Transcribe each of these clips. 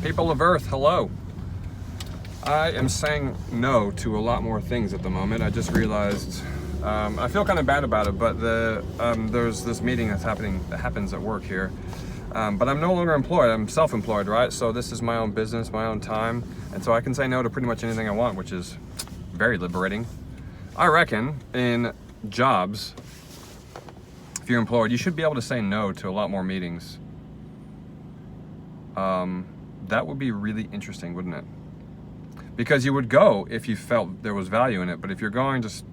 People of Earth, hello. I am saying no to a lot more things at the moment. I just realized I feel kind of bad about it, but there's this meeting that happens at work here. But I'm no longer employed. I'm self-employed, right? So this is my own business, my own time, and so I can say no to pretty much anything I want, which is very liberating. I reckon in jobs, if you're employed, you should be able to say no to a lot more meetings. That would be really interesting, wouldn't it? Because you would go if you felt there was value in it, but if you're going just,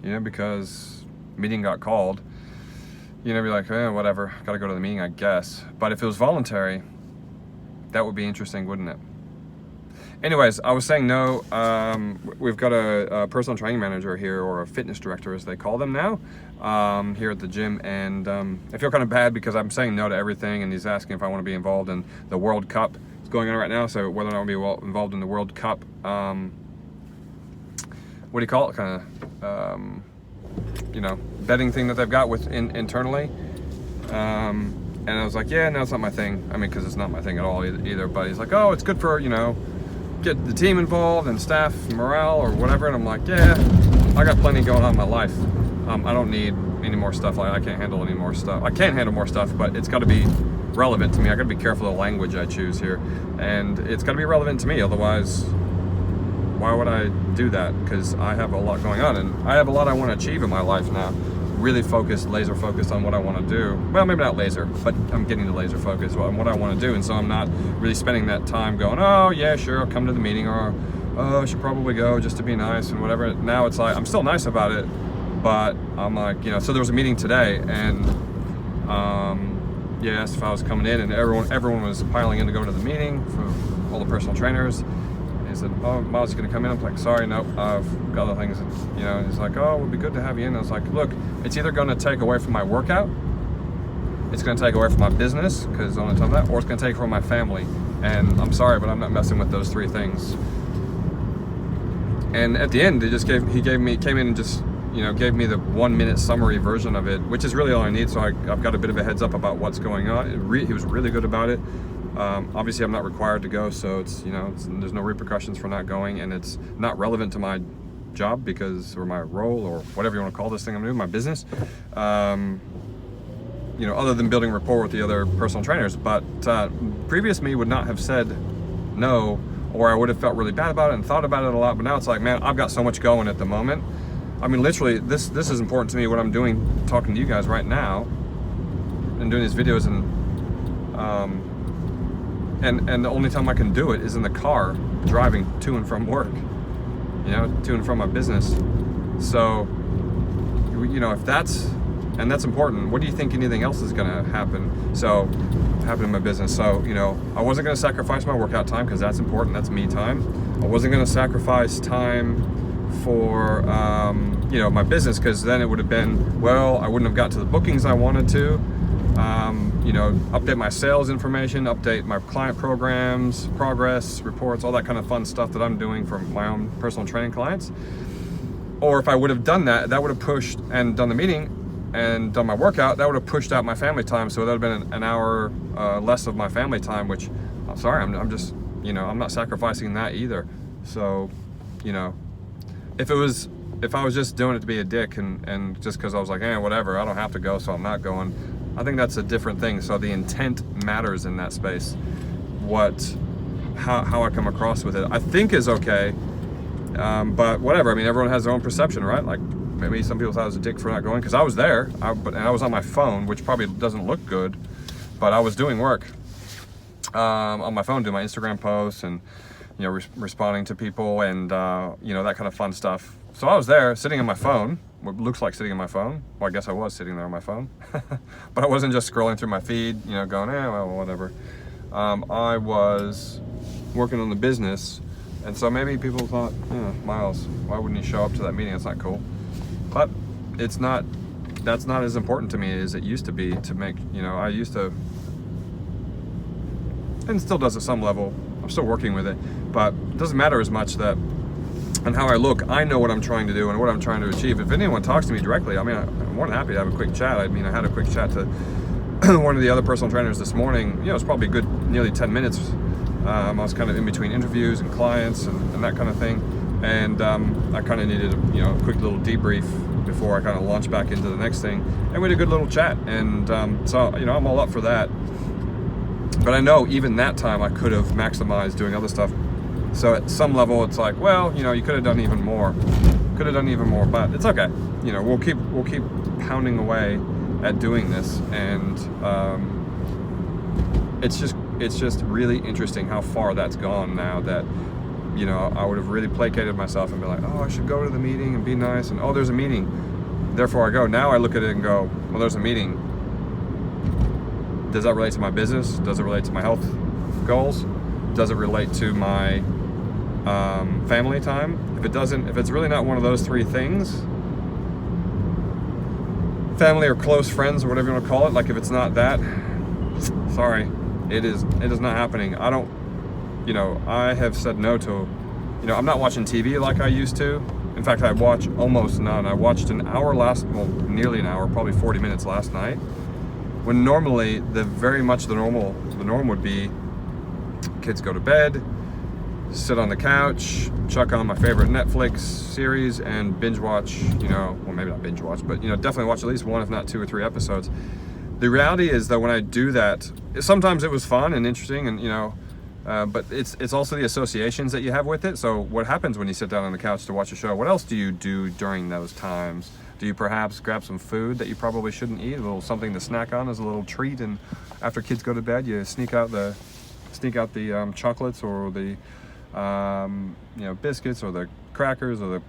because meeting got called, be like, whatever, gotta go to the meeting, I guess. But if it was voluntary, that would be interesting, wouldn't it? Anyways, I was saying no. We've got a personal training manager here, or a fitness director as they call them now, here at the gym, and I feel kind of bad because I'm saying no to everything, and he's asking if I want to be involved in the World Cup. It's going on right now, so whether or not I want to be involved in the World Cup, what do you call it, kind of, betting thing that they've got internally. And I was like, yeah, no, it's not my thing. I mean, because it's not my thing at all either. But he's like, oh, it's good for, get the team involved and staff morale or whatever. And I'm like, yeah, I got plenty going on in my life. I don't need any more stuff. I can't handle any more stuff. I can handle more stuff, but it's got to be relevant to me. I got to be careful of the language I choose here. And it's got to be relevant to me. Otherwise, why would I do that? Because I have a lot going on, and I have a lot I want to achieve in my life now. Really focused, laser focused on what I want to do. Well, maybe not laser, but I'm getting to laser focus on what I want to do, and so I'm not really spending that time going, oh yeah, sure, I'll come to the meeting, or oh, I should probably go just to be nice and whatever. Now it's like I'm still nice about it, but I'm like, so there was a meeting today, and asked if I was coming in, and everyone was piling in to go to the meeting for all the personal trainers. He said, oh, Miles, you gonna come in? I'm like, sorry, nope, I've got other things. And, he's like, oh, it would be good to have you in. I was like, look, it's either gonna take away from my workout, it's gonna take away from my business, because I want to tell them that, or it's gonna take from my family. And I'm sorry, but I'm not messing with those three things. And at the end, he came in and just, gave me the 1 minute summary version of it, which is really all I need. So I've got a bit of a heads up about what's going on. He was really good about it. Obviously I'm not required to go, so it's, there's no repercussions for not going, and it's not relevant to my job or my role, or whatever you want to call this thing I'm doing, my business, other than building rapport with the other personal trainers. But previous me would not have said no, or I would have felt really bad about it and thought about it a lot. But now it's like, man, I've got so much going at the moment. I mean, literally, this is important to me, what I'm doing, talking to you guys right now and doing these videos, and the only time I can do it is in the car, driving to and from work, to and from my business. So, if that's important, what do you think anything else is gonna happen in my business? So, I wasn't gonna sacrifice my workout time, because that's important, that's me time. I wasn't gonna sacrifice time for, my business, because then it would have been, I wouldn't have got to the bookings I wanted to. Update my sales information, update my client programs, progress reports, all that kind of fun stuff that I'm doing for my own personal training clients. Or if I would have done that, that would have pushed and done the meeting and done my workout, that would have pushed out my family time. So that would have been an hour less of my family time, which I'm sorry, I'm just, I'm not sacrificing that either. So, if I was just doing it to be a dick and just because I was like, whatever, I don't have to go, so I'm not going, I think that's a different thing. So the intent matters in that space. How I come across with it, I think is okay, but whatever. I mean, everyone has their own perception, right? Like maybe some people thought I was a dick for not going, because I was there, and I was on my phone, which probably doesn't look good, but I was doing work on my phone, doing my Instagram posts and responding to people and that kind of fun stuff. So I was there sitting on my phone, what looks like sitting on my phone. Well, I guess I was sitting there on my phone, but I wasn't just scrolling through my feed, going, whatever. I was working on the business, and so maybe people thought, Miles, why wouldn't he show up to that meeting? It's not cool. But that's not as important to me as it used to be to make, I used to, and still does at some level. I'm still working with it, but it doesn't matter as much and how I look. I know what I'm trying to do and what I'm trying to achieve. If anyone talks to me directly, I'm more than happy to have a quick chat. I had a quick chat to one of the other personal trainers this morning. It's probably a good nearly 10 minutes I was kind of in between interviews and clients and that kind of thing. And I kind of needed a quick little debrief before I kind of launched back into the next thing. And we had a good little chat. And so, I'm all up for that. But I know even that time I could have maximized doing other stuff. So at some level, it's like, well, you could have done even more. But it's okay. We'll keep pounding away at doing this, and it's just really interesting how far that's gone now. That I would have really placated myself and be like, oh, I should go to the meeting and be nice, and oh, there's a meeting, therefore I go. Now I look at it and go, well, there's a meeting. Does that relate to my business? Does it relate to my health goals? Does it relate to my family time? If it doesn't, if it's really not one of those three things, family or close friends or whatever you want to call it, like if it's not that, sorry, it is not happening. I have said no to, I'm not watching TV like I used to. In fact, I watch almost none. I watched nearly an hour, probably 40 minutes last night, when normally the norm would be kids go to bed, sit on the couch, chuck on my favorite Netflix series and binge watch, well, maybe not binge watch, but definitely watch at least one, if not 2 or 3 episodes. The reality is that when I do that, sometimes it was fun and interesting, and but it's also the associations that you have with it. So what happens when you sit down on the couch to watch a show? What else do you do during those times? Do you perhaps grab some food that you probably shouldn't eat, a little something to snack on as a little treat, and after kids go to bed, you sneak out the chocolates or the biscuits or the crackers or the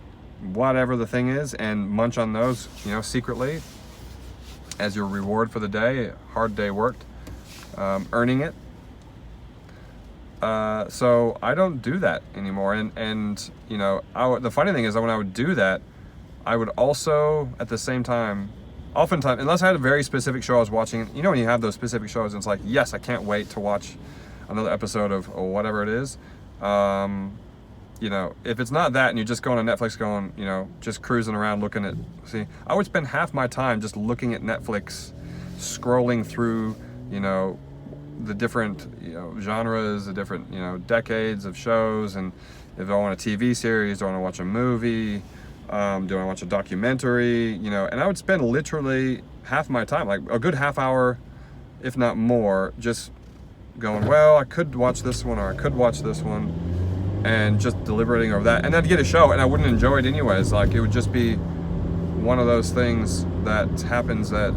whatever the thing is, and munch on those, secretly as your reward for the day, hard day worked, earning it. So I don't do that anymore. And the funny thing is that when I would do that, I would also at the same time, oftentimes, unless I had a very specific show I was watching, when you have those specific shows, and it's like, yes, I can't wait to watch another episode of whatever it is. If it's not that and you're just going on Netflix going, just cruising around looking at, I would spend half my time just looking at Netflix, scrolling through, the different, genres, the different, decades of shows. And if I want a TV series, do I want to watch a movie? Do I want to watch a documentary? And I would spend literally half my time, like a good half hour, if not more, just going, well, I could watch this one or I could watch this one, and just deliberating over that. And I'd get a show and I wouldn't enjoy it anyways. Like it would just be one of those things that happens that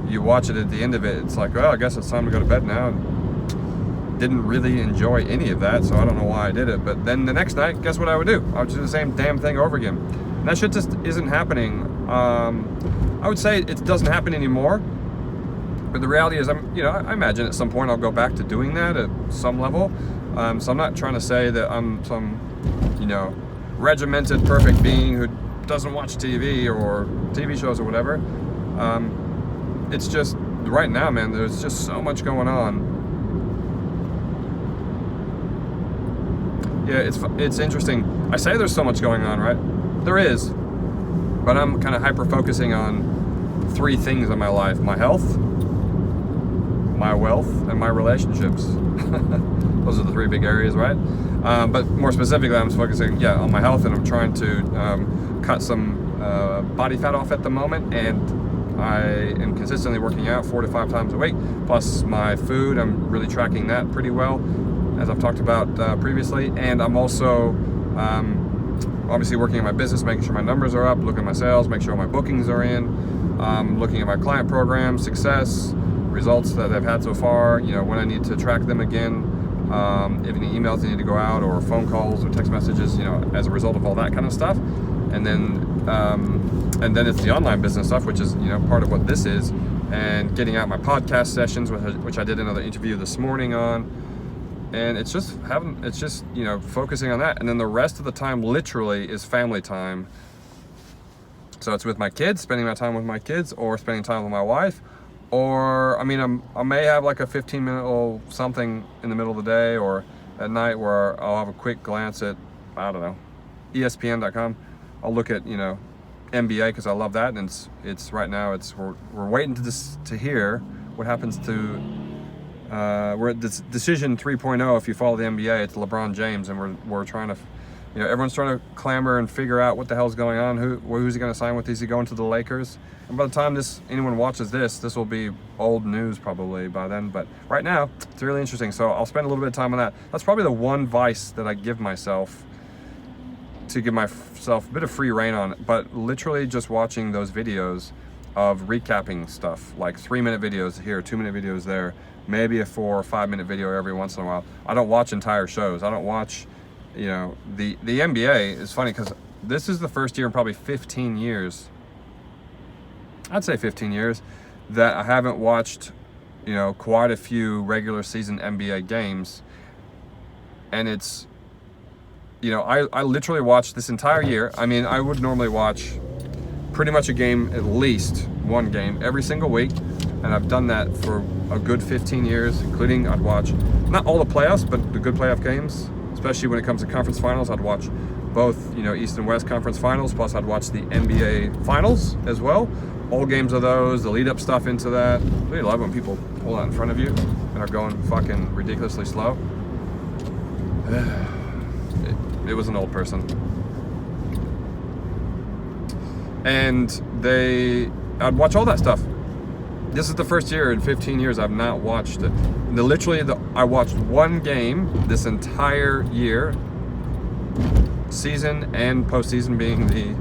you watch it at the end of it, it's like, well, I guess it's time to go to bed now. And didn't really enjoy any of that, so I don't know why I did it. But then the next night, guess what I would do? I would do the same damn thing over again. And that shit just isn't happening. I would say it doesn't happen anymore. But the reality is, I imagine at some point I'll go back to doing that at some level. So I'm not trying to say that I'm some, regimented, perfect being who doesn't watch TV or TV shows or whatever. It's just, right now, man, there's just so much going on. Yeah, it's interesting. I say there's so much going on, right? There is. But I'm kind of hyper-focusing on 3 things in my life: my health, my wealth, and my relationships. Those are the 3 big areas, right? But more specifically, I'm focusing, on my health, and I'm trying to cut some body fat off at the moment, and I am consistently working out 4 to 5 times a week. Plus my food, I'm really tracking that pretty well, as I've talked about previously. And I'm also obviously working on my business, making sure my numbers are up, looking at my sales, make sure my bookings are in, looking at my client program, success, results that I've had so far, when I need to track them again, if any emails need to go out or phone calls or text messages, as a result of all that kind of stuff. And then it's the online business stuff, which is, part of what this is, and getting out my podcast sessions, which I did another interview this morning on. And it's just focusing on that. And then the rest of the time literally is family time. So it's with my kids, spending my time with my kids, or spending time with my wife. Or, I may have like a 15-minute little something in the middle of the day or at night where I'll have a quick glance at, ESPN.com. I'll look at, NBA, because I love that. And it's right now, we're waiting to hear what happens to we're at this decision 3.0. If you follow the NBA, it's LeBron James, and we're trying to, everyone's trying to clamor and figure out what the hell's going on. Who's he going to sign with? Is he going to the Lakers? And by the time anyone watches this will be old news probably by then. But right now, it's really interesting. So I'll spend a little bit of time on that. That's probably the one vice that I give myself, to give myself a bit of free reign on. But literally just watching those videos of recapping stuff, like 3-minute videos here, 2-minute videos there, maybe a 4 or 5 minute video every once in a while. I don't watch entire shows. I don't watch, the NBA is funny because this is the first year in probably 15 years, I'd say 15 years, that I haven't watched, quite a few regular season NBA games. And it's, I literally watched this entire year. I mean, I would normally watch pretty much a game, at least one game every single week. And I've done that for a good 15 years, including I'd watch not all the playoffs, but the good playoff games, especially when it comes to conference finals. I'd watch both, East and West conference finals, plus I'd watch the NBA finals as well. All games of those, the lead up stuff into that. I really love when people pull out in front of you and are going fucking ridiculously slow. It was an old person. And I'd watch all that stuff. This is the first year in 15 years I've not watched it. I watched one game this entire year, season and postseason being the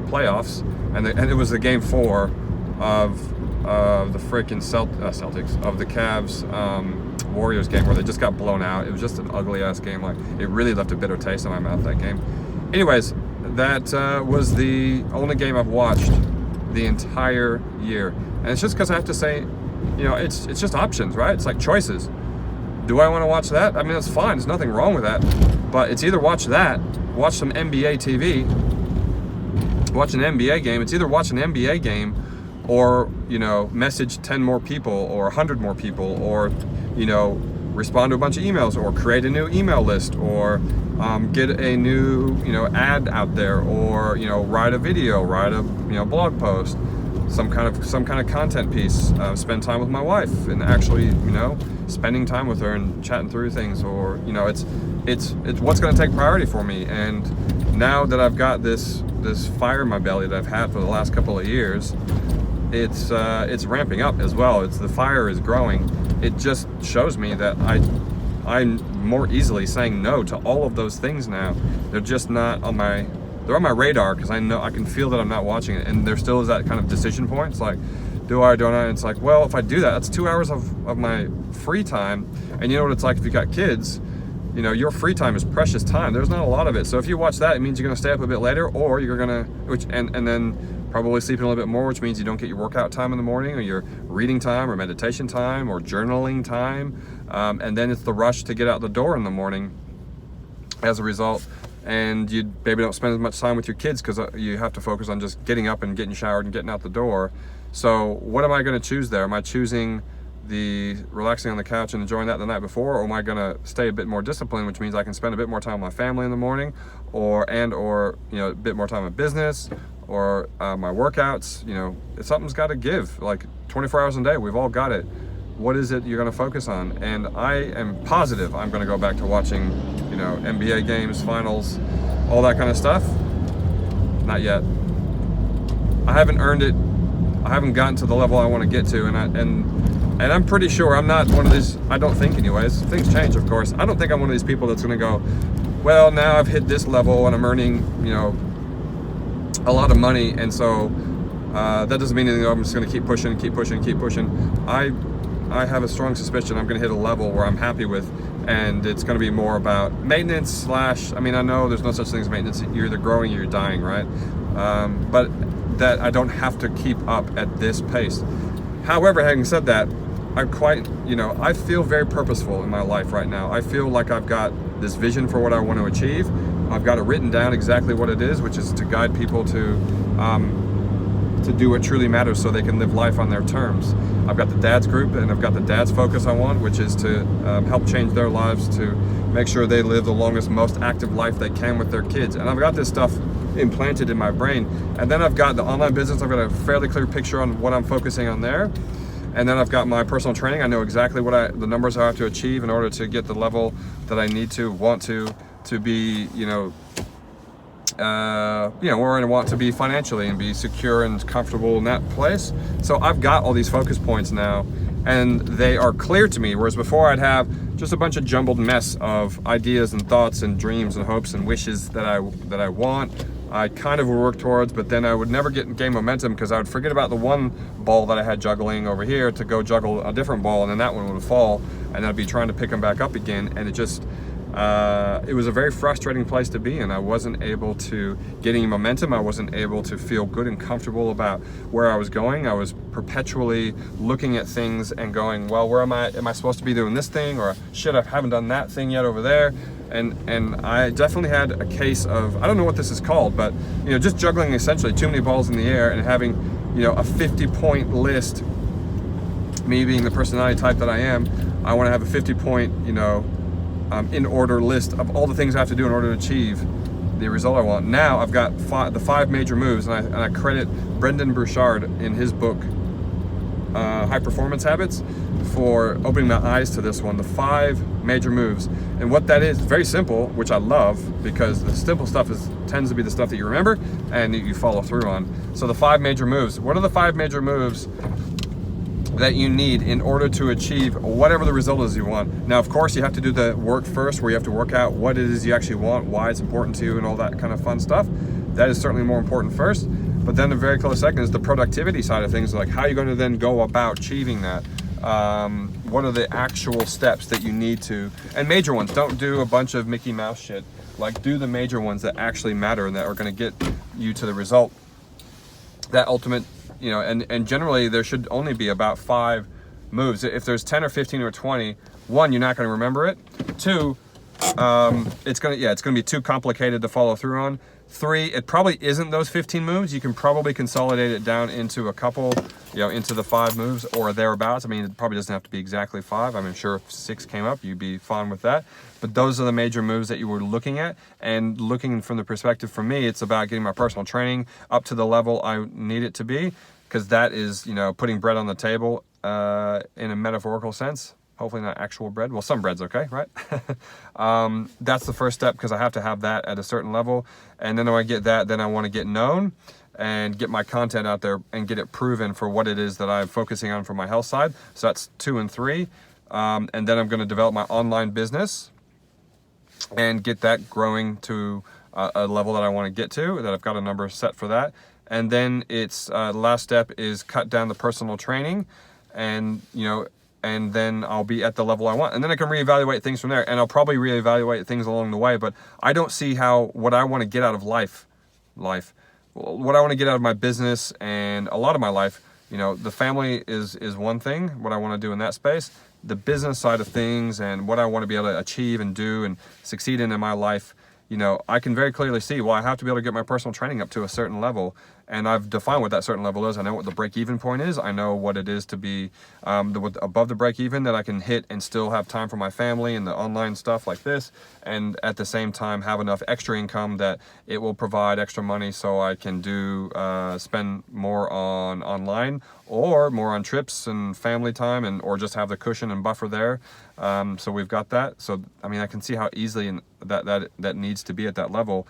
playoffs, and it was the game 4 of the freaking Celtics, of the Cavs Warriors game, where they just got blown out. It was just an ugly ass game. Like, it really left a bitter taste in my mouth, that game. Anyways, that was the only game I've watched the entire year. And it's just because I have to say, it's just options, right? It's like choices. Do I want to watch that? I mean, that's fine. There's nothing wrong with that. But it's either watch that, watch some NBA TV, watch an NBA game. It's either watch an NBA game or, message 10 more people or 100 more people, or, respond to a bunch of emails, or create a new email list, or get a new, ad out there, or, write a video, write a, blog post, some kind of content piece, spend time with my wife and actually, spending time with her and chatting through things, or, it's what's going to take priority for me. And now that I've got this fire in my belly that I've had for the last couple of years, it's ramping up as well. The fire is growing. It just shows me that I'm more easily saying no to all of those things now. They're just not on my radar, because I know I can feel that I'm not watching it, and there still is that kind of decision point. It's like, do I, don't I? And it's like, well, if I do that, that's 2 hours of my free time. And you know what it's like if you got kids, your free time is precious time. There's not a lot of it. So if you watch that, it means you're going to stay up a bit later, or you're going to, and then probably sleeping a little bit more, which means you don't get your workout time in the morning, or your reading time, or meditation time, or journaling time. And then it's the rush to get out the door in the morning as a result. And you maybe don't spend as much time with your kids because you have to focus on just getting up and getting showered and getting out the door. So what am I going to choose there? Am I choosing the relaxing on the couch and enjoying that the night before, or am I going to stay a bit more disciplined, which means I can spend a bit more time with my family in the morning, or a bit more time in business, or my workouts? Something's got to give. Like 24 hours a day, we've all got it. What is it you're going to focus on? And I am positive I'm going to go back to watching, NBA games, finals, all that kind of stuff. Not yet. I haven't earned it. I haven't gotten to the level I want to get to, and I'm pretty sure I'm not one of these. I don't think, anyways. Things change, of course. I don't think I'm one of these people that's going to go, well, now I've hit this level and I'm earning, a lot of money, and so that doesn't mean anything. I'm just going to keep pushing. I have a strong suspicion I'm going to hit a level where I'm happy with, and it's going to be more about maintenance / I know there's no such thing as maintenance. You're either growing or you're dying, right? But that I don't have to keep up at this pace. However, having said that, I feel very purposeful in my life right now. I feel like I've got this vision for what I want to achieve. I've got it written down exactly what it is, which is to guide people to do what truly matters so they can live life on their terms. I've got the dads group, and I've got the dads focus I want, which is to help change their lives, to make sure they live the longest, most active life they can with their kids. And I've got this stuff implanted in my brain. And then I've got the online business. I've got a fairly clear picture on what I'm focusing on there. And then I've got my personal training. I know exactly what the numbers I have to achieve in order to get the level that I need to, want to be, where I want to be financially and be secure and comfortable in that place. So I've got all these focus points now, and they are clear to me. Whereas before I'd have just a bunch of jumbled mess of ideas and thoughts and dreams and hopes and wishes that I want. I kind of would work towards, but then I would never gain momentum because I would forget about the one ball that I had juggling over here to go juggle a different ball, and then that one would fall, and I'd be trying to pick them back up again, and it was a very frustrating place to be in. I wasn't able to get any momentum. I wasn't able to feel good and comfortable about where I was going. I was perpetually looking at things and going, well, where am I? Am I supposed to be doing this thing? Or shit, I haven't done that thing yet over there. And I definitely had a case of, I don't know what this is called, but just juggling essentially too many balls in the air and having a 50-point list. Me being the personality type that I am, I want to have a 50-point in order list of all the things I have to do in order to achieve the result I want. Now I've got the 5 major moves, and I credit Brendan Burchard in his book High Performance Habits for opening my eyes to this one, the 5 major moves. And what that is very simple, which I love, because the simple stuff tends to be the stuff that you remember and that you follow through on. So the 5 major moves. What are the 5 major moves that you need in order to achieve whatever the result is you want? Now, of course, you have to do the work first, where you have to work out what it is you actually want, why it's important to you, and all that kind of fun stuff. That is certainly more important first. But then the very close second is the productivity side of things, like how you're going to then go about achieving that. What are the actual steps that you need to, and major ones. Don't do a bunch of Mickey Mouse shit. Like, do the major ones that actually matter and that are going to get you to the result. That ultimate, and generally there should only be about 5 moves. If there's 10 or 15 or 20, 1, you're not going to remember it. 2, it's going to be too complicated to follow through on. 3, it probably isn't those 15 moves. You can probably consolidate it down into a couple, into the 5 moves or thereabouts. I mean, it probably doesn't have to be exactly 5. I'm sure if 6 came up, you'd be fine with that. But those are the major moves that you were looking at. And looking from the perspective, for me, it's about getting my personal training up to the level I need it to be, because that is, putting bread on the table in a metaphorical sense. Hopefully not actual bread. Well, some bread's okay, right? That's the first step, because I have to have that at a certain level. And then when I get that, then I want to get known and get my content out there and get it proven for what it is that I'm focusing on for my health side. So that's 2 and 3. And then I'm going to develop my online business and get that growing to a level that I want to get to, that I've got a number set for that. And then it's last step is cut down the personal training, and and then I'll be at the level I want. And then I can reevaluate things from there, and I'll probably reevaluate things along the way. But I don't see how what I want to get out of life, what I want to get out of my business and a lot of my life, the family is one thing, what I want to do in that space. The business side of things and what I want to be able to achieve and do and succeed in my life, I can very clearly see, well, I have to be able to get my personal training up to a certain level, and I've defined what that certain level is. I know what the break-even point is. I know what it is to be above the break-even that I can hit and still have time for my family and the online stuff like this, and at the same time have enough extra income that it will provide extra money so I can spend more on online or more on trips and family time, or just have the cushion and buffer there. So we've got that. So I mean, I can see how easily that needs to be at that level,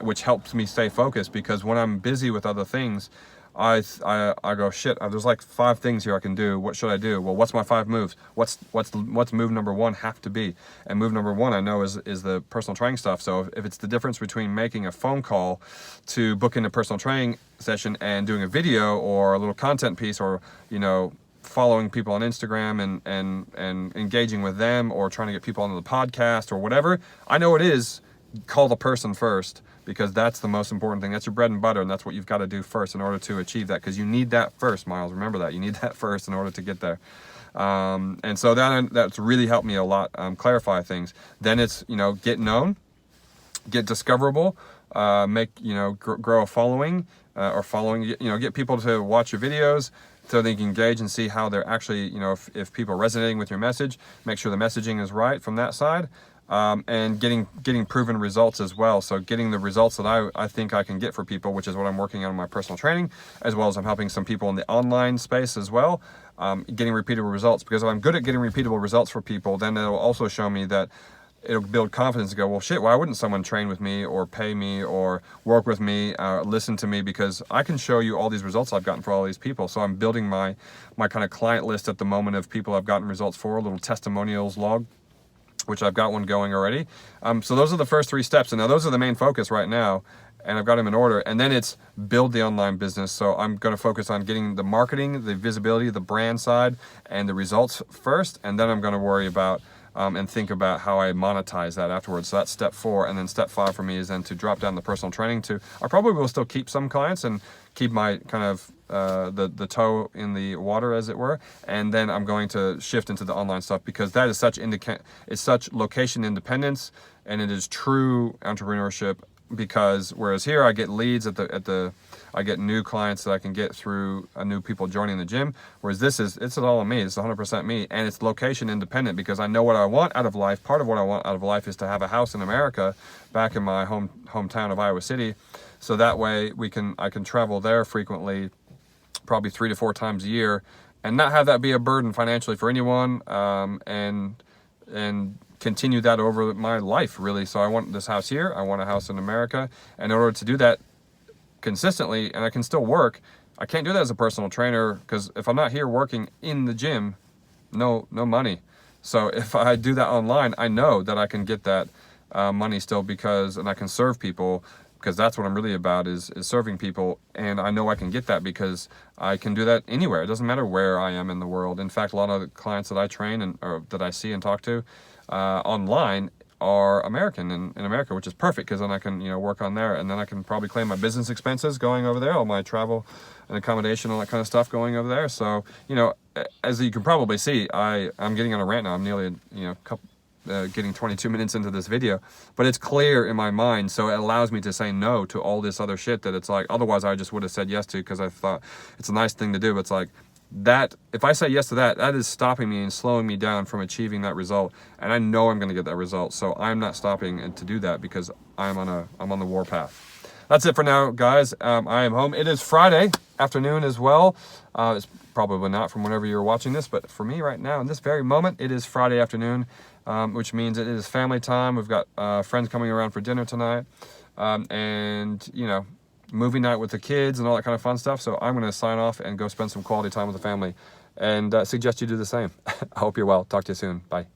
which helps me stay focused, because when I'm busy with other things, I go, shit, there's like 5 things here I can do. What should I do? Well, what's my 5 moves? What's move number 1 have to be? And move number 1 I know is the personal training stuff. So if it's the difference between making a phone call to book in a personal training session and doing a video or a little content piece, or following people on Instagram and engaging with them, or trying to get people onto the podcast or whatever, I know it is call the person first, because that's the most important thing. That's your bread and butter, and that's what you've got to do first in order to achieve that, because you need that first, Miles. Remember that. You need that first in order to get there. And so that's really helped me a lot, clarify things. Then it's, get known, get discoverable, grow a following, get people to watch your videos, so they can engage and see how they're actually, if people are resonating with your message, make sure the messaging is right from that side. and getting proven results as well. So getting the results that I think I can get for people, which is what I'm working on in my personal training, as well as I'm helping some people in the online space as well, getting repeatable results. Because if I'm good at getting repeatable results for people, then it'll also show me that it'll build confidence to go, well, shit, why wouldn't someone train with me or pay me or work with me, listen to me, because I can show you all these results I've gotten for all these people. So I'm building my kind of client list at the moment of people I've gotten results for, a little testimonials log, which I've got one going already. So those are the first 3 steps. And now those are the main focus right now, and I've got them in order. And then it's build the online business. So I'm going to focus on getting the marketing, the visibility, the brand side, and the results first. And then I'm going to worry about and think about how I monetize that afterwards. So that's step 4. And then step 5 for me is then to drop down the personal training to, I probably will still keep some clients and keep my kind of the toe in the water, as it were. And then I'm going to shift into the online stuff, because that is it's such location independence, and it is true entrepreneurship. Because whereas here I get leads I get new clients that I can get through new people joining the gym, whereas it's all on me. It's 100% me, and it's location independent, because I know what I want out of life. Part of what I want out of life is to have a house in America, back in my hometown of Iowa City, so that way I can travel there frequently, probably 3 to 4 times a year, and not have that be a burden financially for anyone, and continue that over my life, really. So I want this house here, I want a house in America, and in order to do that consistently, and I can still work, I can't do that as a personal trainer, because if I'm not here working in the gym, no money. So if I do that online, I know that I can get that money still, and I can serve people, because that's what I'm really about, is serving people. And I know I can get that because I can do that anywhere. It doesn't matter where I am in the world. In fact, a lot of the clients that I train or that I see and talk to online are American in America, which is perfect, because then I can work on there, and then I can probably claim my business expenses going over there, all my travel and accommodation, all that kind of stuff going over there. So as you can probably see, I'm getting on a rant now. I'm nearly getting 22 minutes into this video, but it's clear in my mind, so it allows me to say no to all this other shit that it's like otherwise I just would have said yes to, because I thought it's a nice thing to do. But it's like that, if I say yes to that, that is stopping me and slowing me down from achieving that result, and I know I'm going to get that result, so I'm not stopping to do that, because I'm on the warpath. That's it for now, guys. I am home. It is Friday afternoon as well. It's probably not from whenever you're watching this, but for me right now, in this very moment, it is Friday afternoon, which means it is family time. We've got friends coming around for dinner tonight, and movie night with the kids and all that kind of fun stuff. So I'm going to sign off and go spend some quality time with the family, and suggest you do the same. I hope you're well. Talk to you soon. Bye.